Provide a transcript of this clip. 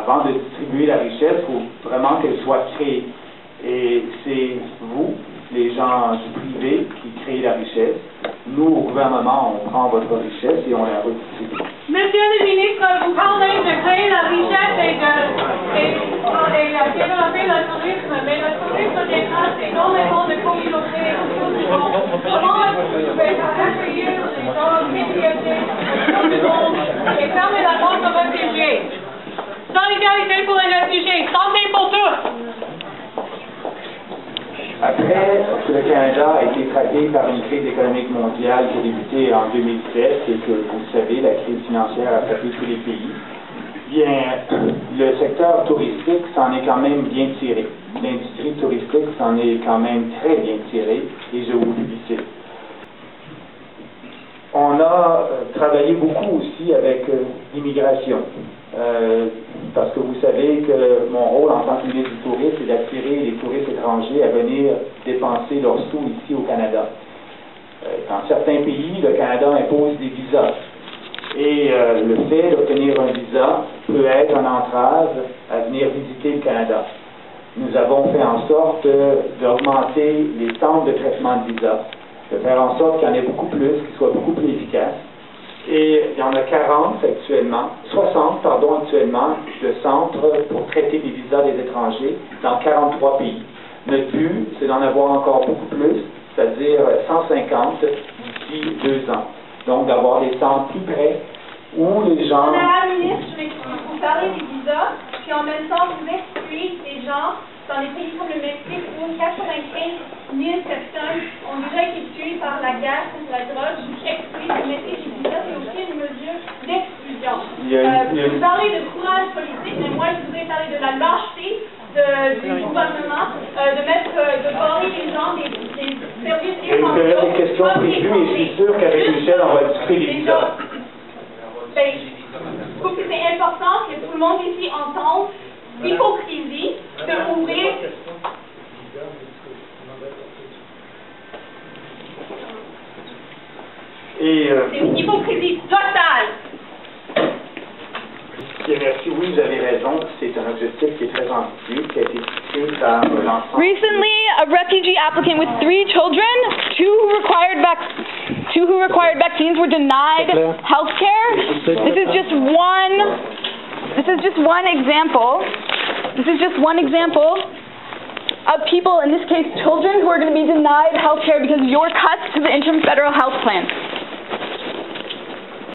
avant de distribuer la richesse, il faut vraiment qu'elle soit créée. Et c'est vous, les gens du privé, qui créez la richesse. Nous, au gouvernement, on prend votre richesse et on la redistribue. Monsieur le ministre, vous parlez de créer la richesse et de développer le tourisme, mais le tourisme des gens, c'est énormément de communautés. Comment est-ce que vous pouvez accueillir les gens médiatisés du monde et fermer la porte aux réfugiés? Solidarité pour les réfugiés, santé pour tous! Après que le Canada a été frappé par une crise économique mondiale qui a débuté en 2007 et que, vous le savez, la crise financière a frappé tous les pays, bien, le secteur touristique s'en est quand même bien tiré. L'industrie touristique s'en est quand même très bien tirée et je vous félicite. On a travaillé beaucoup aussi avec l'immigration. Parce que vous savez que mon rôle en tant que ministre du Tourisme, c'est d'attirer les touristes étrangers à venir dépenser leurs sous ici au Canada. Dans certains pays, le Canada impose des visas. Et le fait d'obtenir un visa peut être une entrave à venir visiter le Canada. Nous avons fait en sorte d'augmenter les temps de traitement de visa, de faire en sorte qu'il y en ait beaucoup plus, qu'ils soient beaucoup plus efficaces. Et il y en a 60 actuellement, de centres pour traiter des visas des étrangers dans 43 pays. Notre but, c'est d'en avoir encore beaucoup plus, c'est-à-dire 150 d'ici 2 ans. Donc, d'avoir des centres plus près où les gens... Madame la ministre, je vais vous parler des visas, puis en même temps, vous excluez des gens dans des pays comme le Mexique où 95 000 personnes ont déjà été tuées par la guerre contre la drogue. Vous excluez, vous mettez des visas, c'est aussi une mesure d'exclusion. Vous parlez de courage politique, mais moi, je voudrais parler de la lâcheté du gouvernement, de parler des gens des services essentiels. Il y a des questions prévues et je suis sûr qu'avec Michel, on va discuter des visas. Je trouve que c'est important que tout le monde ici entende l'hypocrisie de ouvrir. C'est une hypocrisie totale. Merci, oui, vous avez raison. C'est un objectif qui est très ambitieux, qui a été fixé par l'ensemble. Recently, a refugee applicant with 3 children, two who required vaccines were denied health care. This is just one example. This is just one example of people, in this case children, who are going to be denied health care because of your cuts to the interim federal health plan.